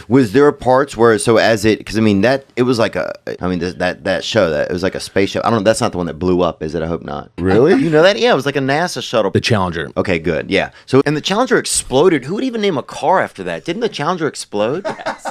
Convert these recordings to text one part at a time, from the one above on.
Was there parts where, so as it, because I mean, it was like that show, that it was like a spaceship. I don't know, that's not the one that blew up, is it? I hope not. Really? You know that? Yeah, it was like a NASA shuttle. The Challenger. Okay, good. Yeah. So, and the Challenger exploded. Who would even name a car after that? Didn't the Challenger explode? Yes.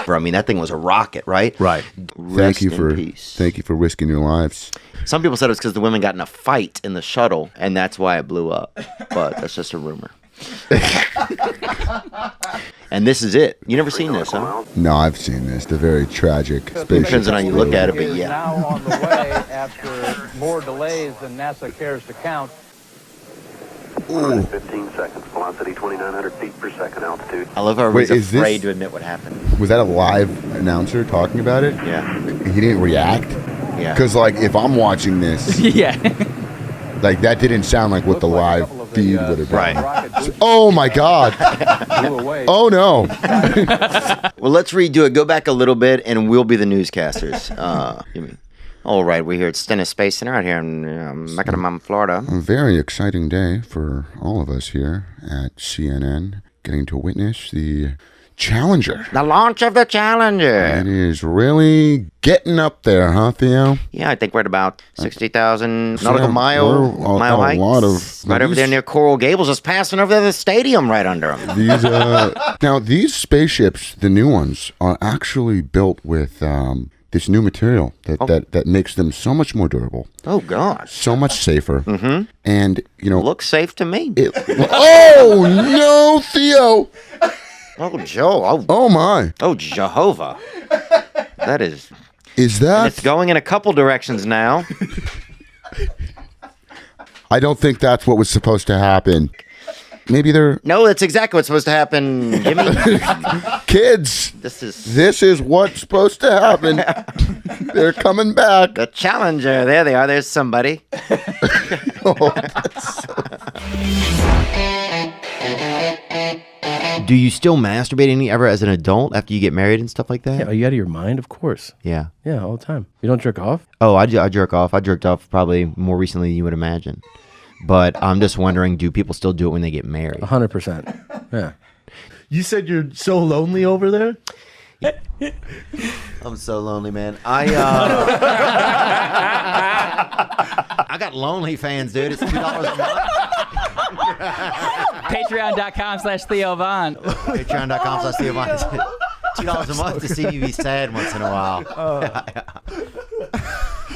I mean, that thing was a rocket, right? Right. Rest in peace. Thank you for risking your lives. Some people said it was because the women got in a fight in the shuttle, and that's why it blew up. But that's just a rumor. And this is it. You never seen this, huh? No, I've seen this. The very tragic spaceship. Depends on how you look at it, but yeah. Now on the way after more delays than NASA cares to count. 15 seconds. Velocity 2,900 feet per second altitude. I love how everybody's afraid to admit what happened. Was that a live announcer talking about it? Yeah. He didn't react? Yeah. Because, like, if I'm watching this, Yeah. like, that didn't sound like what the live feed would have been. Right. Oh, my God. Oh, no. Well, let's redo it. Go back a little bit, and we'll be the newscasters. All right, we're here at Stennis Space Center out here in Mecca, Florida. A very exciting day for all of us here at CNN, getting to witness the Challenger. The launch of the Challenger. It is really getting up there, huh, Theo? Yeah, I think we're at about 60,000 nautical mile height. A lot of right over there near Coral Gables, just passing over the stadium right under them. These now these spaceships, the new ones, are actually built with this new material that makes them so much more durable. Oh gosh. So much safer. Mm-hmm. And looks safe to me. Oh no, Theo. Oh, Joe. Oh, my. Oh, Jehovah. That is... Is that... And it's going in a couple directions now. I don't think that's what was supposed to happen. Maybe they're... No, that's exactly what's supposed to happen, Jimmy. Kids, this is what's supposed to happen. They're coming back. The Challenger. There they are. There's somebody. Do you still masturbate ever as an adult after you get married and stuff like that? Yeah, are you out of your mind? Of course. Yeah. Yeah, all the time. You don't jerk off? Oh, I jerk off. I jerked off probably more recently than you would imagine. But I'm just wondering, do people still do it when they get married? 100%. Yeah. You said you're so lonely over there? I'm so lonely, man. I got lonely fans, dude. It's $2 a month. Patreon.com/TheoVon. Patreon.com/TheoVon. $2 a month to see me be sad once in a while.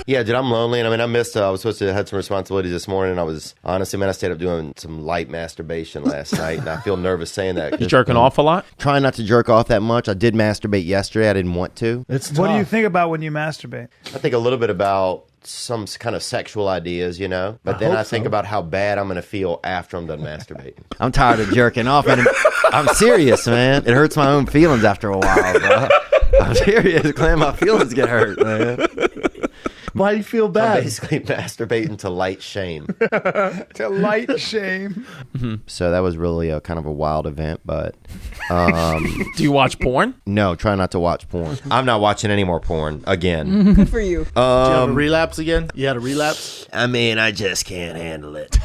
Yeah, dude, I'm lonely, and I mean, I missed. I was supposed to have some responsibilities this morning. And I was honestly, man, I stayed up doing some light masturbation last night, and I feel nervous saying that. You jerking off a lot? Trying not to jerk off that much. I did masturbate yesterday. I didn't want to. It's What do you think about when you masturbate? I think a little bit about some kind of sexual ideas, but then I think about how bad I'm going to feel after I'm done masturbating. I'm tired of jerking off, and I'm serious, man. It hurts my own feelings after a while, bro. I'm serious, man. My feelings get hurt, man. Why do you feel bad? I'm basically masturbating to light shame. To light shame. So that was really a kind of a wild event, but... Do you watch porn? No, try not to watch porn. I'm not watching any more porn again. Good for you. Did you have a relapse again? You had a relapse? I mean, I just can't handle it.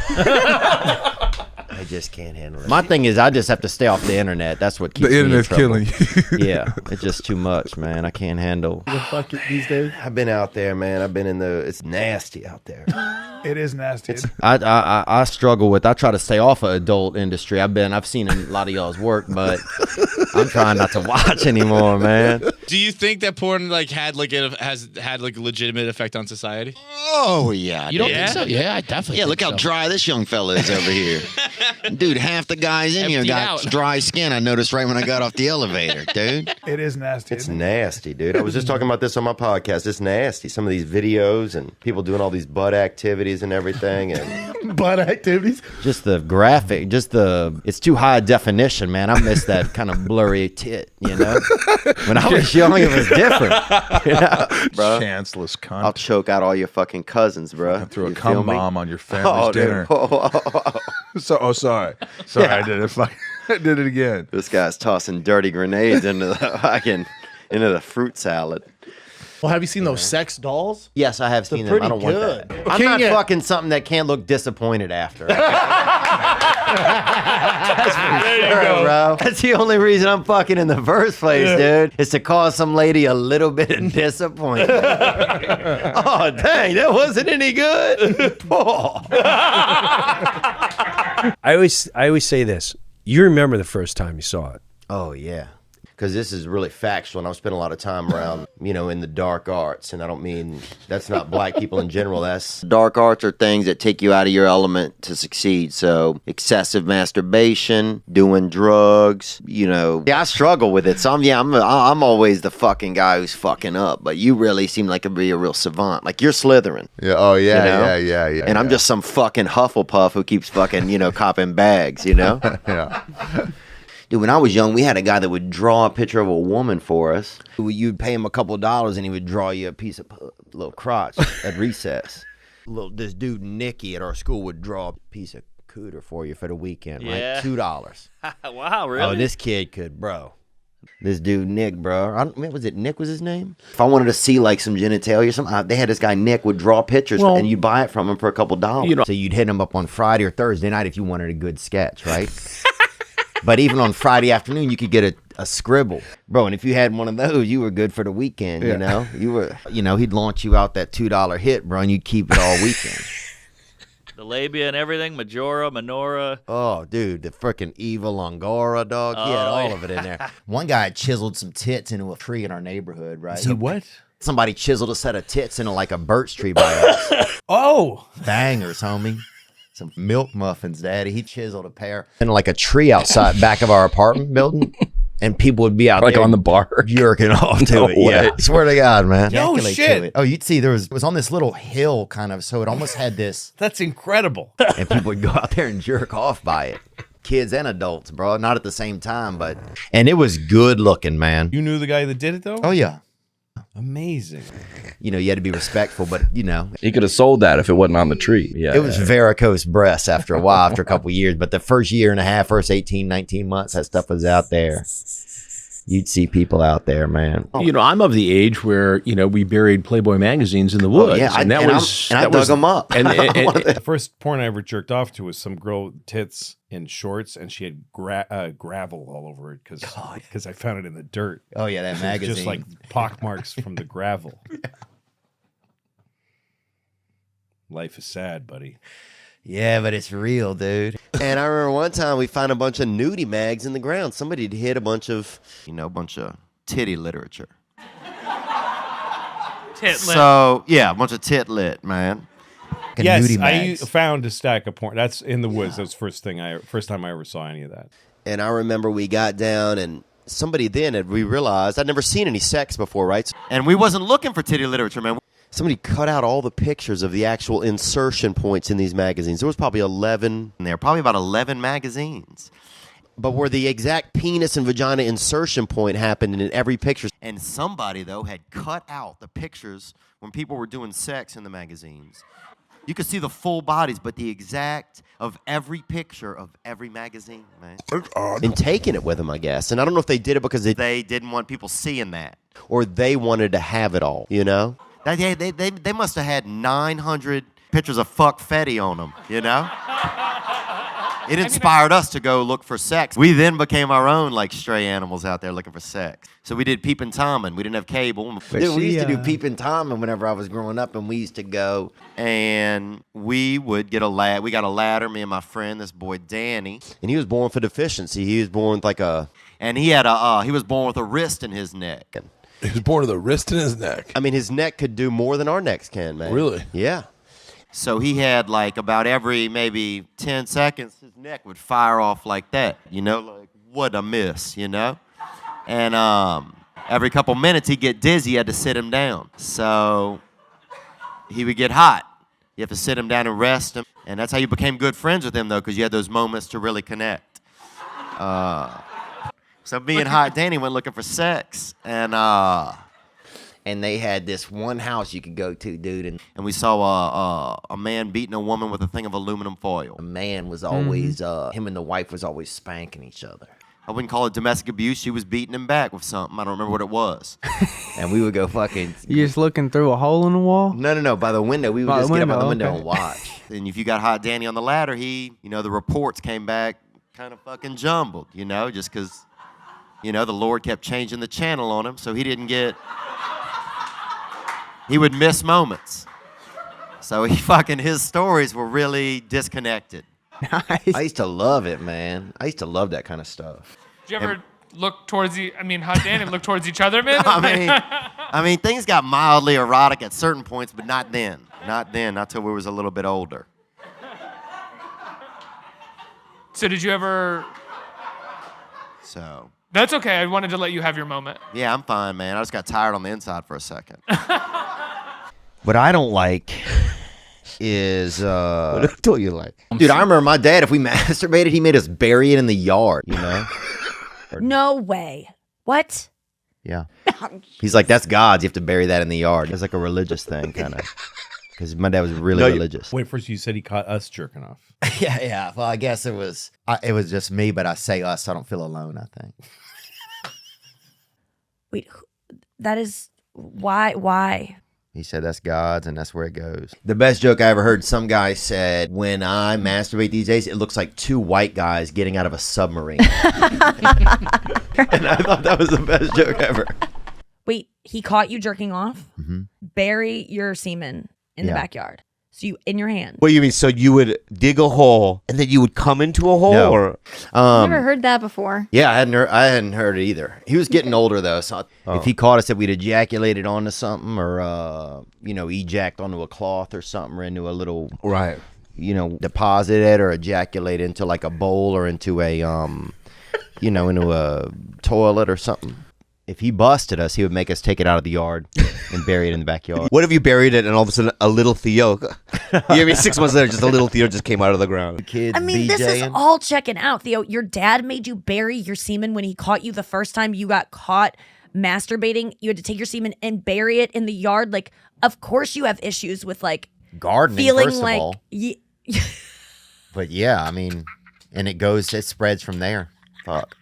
I just can't handle it. My thing is, I just have to stay off the internet. That's what keeps me in trouble. killing you. Yeah, it's just too much, man. I can't handle. The fuck it these days? I've been out there, man. I've been in it's nasty out there. It is nasty. I struggle with. I try to stay off of adult industry. I've seen a lot of y'all's work, but I'm trying not to watch anymore, man. Do you think that porn has had a legitimate effect on society? Oh yeah, You don't think so? Yeah, I definitely. Yeah, look how dry this young fella is over here. Dude, half the guys in here Emptied got out. dry skin. I noticed right when I got off the elevator, dude. It is nasty. It's nasty, dude. I was just talking about this on my podcast. It's nasty. Some of these videos and people doing all these butt activities and everything. And Butt activities? Just the graphic, it's too high definition, man. I miss that kind of blurry tit, When I was young, it was different, bro. Chanceless cunt. I'll choke out all your fucking cousins, bro. I threw a You feel cum me? bomb on your family's dinner. Sorry. Yeah. I did it. I did it again. This guy's tossing dirty grenades into the fruit salad. Well, have you seen those sex dolls? Yes, I have seen them. I don't want that. I'm not fucking something that can't look disappointed after. There you go, bro. That's the only reason I'm fucking in the first place, dude. Is to cause some lady a little bit of disappointment. Oh, dang, that wasn't any good. Oh. I always say this. You remember the first time you saw it. Oh, yeah. Because this is really factual, and I've spent a lot of time around, in the dark arts, and I don't mean that's not black people in general. That's Dark arts are things that take you out of your element to succeed. So excessive masturbation, doing drugs, Yeah, I struggle with it. So I'm always the fucking guy who's fucking up. But you really seem like to be a real savant. Like you're Slytherin. Yeah. Oh yeah. Yeah. And I'm just some fucking Hufflepuff who keeps fucking copping bags. Yeah. Dude, when I was young, we had a guy that would draw a picture of a woman for us. You'd pay him a couple $, and he would draw you a piece of little crotch at recess. This dude Nicky at our school would draw a piece of cooter for you for the weekend, Yeah. right? $2. Wow, really? Oh, this kid could, bro. This dude, Nick, bro. Was it Nick was his name? If I wanted to see like some genitalia or something, they had this guy, Nick, would draw pictures and you'd buy it from him for a couple $. So you'd hit him up on Friday or Thursday night if you wanted a good sketch, right? But even on Friday afternoon, you could get a scribble. Bro, and if you had one of those, you were good for the weekend, You were, he'd launch you out that $2 hit, bro, and you'd keep it all weekend. The labia and everything, Majora, Minora. Oh, dude, the freaking Eva Longoria, dog. He had all of it in there. One guy chiseled some tits into a tree in our neighborhood, right? He what? Somebody chiseled a set of tits into like a birch tree by us. Oh. Bangers, homie. Some milk muffins, Daddy. He chiseled a pair in like a tree outside back of our apartment building, and people would be out Like there on the bar? jerking off to No it. Yeah, way. swear to God, man. No Ejaculate shit. to it. Oh, you'd see it was on this little hill kind of, so it almost had this, That's incredible. and people would go out there and jerk off by it. Kids and adults, bro. Not at the same time, and it was good looking, man. You knew the guy that did it though? Oh yeah. Amazing. You had to be respectful, but He could have sold that if it wasn't on the tree. Yeah. it was varicose breasts after a while, after a couple of years. But the first year and a half, first 18, 19 months, that stuff was out there. You'd see people out there, man. I'm of the age where, we buried Playboy magazines in the woods. yeah, and I dug them up. And The first porn I ever jerked off to was some girl with tits in shorts, and she had gravel all over it because I found it in the dirt. Oh yeah, that magazine. Just like pock marks from the gravel. Life is sad, buddy. Yeah, but it's real, dude. And I remember one time we found a bunch of nudie mags in the ground. Somebody had hid a bunch of titty literature. Tit lit. So, yeah, a bunch of tit lit, man. Yes, nudie I mags. found a stack of porn. That's in the woods. That was first time I ever saw any of that. And I remember we got down and somebody we realized I'd never seen any sex before, right? And we wasn't looking for titty literature, man. Somebody cut out all the pictures of the actual insertion points in these magazines. There was probably 11 in there, probably about 11 magazines. But where the exact penis and vagina insertion point happened in every picture. And somebody, though, had cut out the pictures when people were doing sex in the magazines. You could see the full bodies, but the exact of every picture of every magazine, man. And taking it with them, I guess. And I don't know if they did it because they didn't want people seeing that. Or they wanted to have it all, They must have had 900 pictures of fuck fetty on them, It inspired us to go look for sex. We then became our own stray animals out there looking for sex. So we did Peeping Tom, and we didn't have cable. Dude, we used to do Peeping Tom whenever I was growing up, and we used to go, and we would get we got a ladder, me and my friend, this boy Danny, and he was born with a deficiency. He was born with he was born with a wrist in his neck. He was born with a wrist in his neck. I mean, his neck could do more than our necks can, man. Really? Yeah. So he had about every maybe 10 seconds, his neck would fire off like that, what a miss, And every couple minutes he'd get dizzy, you had to sit him down. So he would get hot. You have to sit him down and rest him. And that's how you became good friends with him, though, because you had those moments to really connect. So me and Hot Danny went looking for sex, and they had this one house you could go to, dude, and we saw a man beating a woman with a thing of aluminum foil. a man was always, him and the wife was always spanking each other. I wouldn't call it domestic abuse. She was beating him back with something. I don't remember what it was. And we would go fucking. You just looking through a hole in the wall? No. By the window. We would By just the get up by the window, window okay. and watch. And if you got Hot Danny on the ladder, the reports came back kind of fucking jumbled, just because, the Lord kept changing the channel on him, so he would miss moments. So his stories were really disconnected. I used to love it, man. I used to love that kind of stuff. Did you ever look towards Hot Danny look towards each other, man? I mean, things got mildly erotic at certain points, but not then. Not till we was a little bit older. So did you ever... So... That's okay. I wanted to let you have your moment. Yeah, I'm fine, man. I just got tired on the inside for a second. What I don't like is... What do you like? Dude, I remember my dad, if we masturbated, he made us bury it in the yard, No way. What? Yeah. He's like, that's God's. You have to bury that in the yard. It's like a religious thing, kind of. Because my dad was really religious. Wait, first you said he caught us jerking off. Yeah. Well, I guess it was just me, but I say us, so I don't feel alone, I think. Wait, that is... Why? He said that's God's and that's where it goes. The best joke I ever heard, some guy said, when I masturbate these days, it looks like two white guys getting out of a submarine. And I thought that was the best joke ever. Wait, he caught you jerking off? Mm-hmm. Bury your semen in the backyard. So you, in your hand. What do you mean? So you would dig a hole and then you would come into a hole? No. Or I've never heard that before. Yeah, I hadn't heard it either. He was getting older though, so if he caught us that we'd ejaculated onto something or ejacked onto a cloth or something or into a little deposit it or ejaculate into like a bowl or into a into a toilet or something. If he busted us, he would make us take it out of the yard and bury it in the backyard. what if you buried it and all of a sudden a little Theo? I mean, 6 months later, just a little Theo just came out of the ground. The kids I mean, this is all checking out, Theo. Your dad made you bury your semen when he caught you the first time you got caught masturbating. You had to take your semen and bury it in the yard. Like, of course you have issues with like gardening, feeling first like of all. But yeah, I mean, and it spreads from there. Fuck.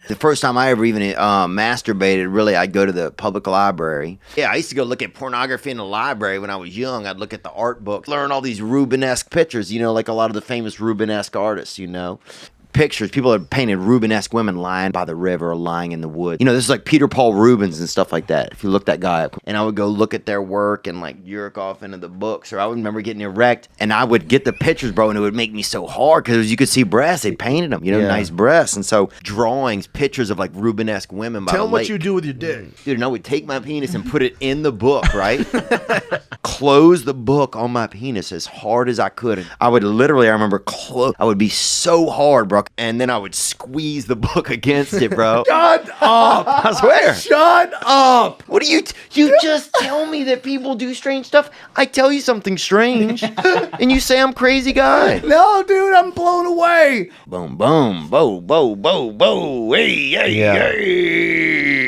The first time I ever even masturbated, really, I'd go to the public library. Yeah, I used to go look at pornography in the library when I was young. I'd look at the art books, learn all these Rubenesque pictures, like a lot of the famous Rubenesque artists, Pictures. People had painted Rubenesque women lying by the river or lying in the woods. This is like Peter Paul Rubens and stuff like that. If you look that guy up. And I would go look at their work and like jerk off into the books. Or I would remember getting erect and I would get the pictures, bro, and it would make me so hard because you could see breasts. They painted them, nice breasts. And so drawings, pictures of like Rubenesque women by Tell the them what lake. you do with your dick. Dude, and I would take my penis and put it in the book, right? Close the book on my penis as hard as I could. And I would literally, I remember, I would be so hard, bro. And then I would squeeze the book against it, bro. Shut up! I swear. Shut up! What do you just tell me that people do strange stuff? I tell you something strange, and you say I'm crazy guy. No, dude, I'm blown away. Boom, boom, bo, bo, bo, bo, hey, hey, hey.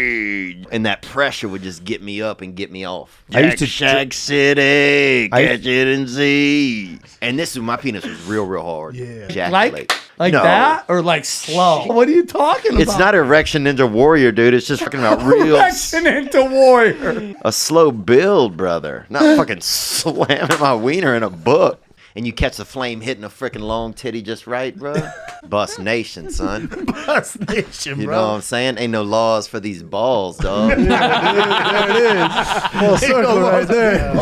And that pressure would just get me up and get me off. I used to Shack City, catch it and see. And my penis was real hard. Yeah. Like No. That or like slow? What are you talking about? It's not Erection Ninja Warrior, dude. It's just fucking about real. Erection Ninja Warrior. A slow build, brother. Not fucking slamming my wiener in a book. And you catch the flame hitting a freaking long titty just right, bro. Bust Nation, son. Bust Nation, You bro. know what I'm saying? Ain't no laws for these balls, dog. There it is. Full circle right there.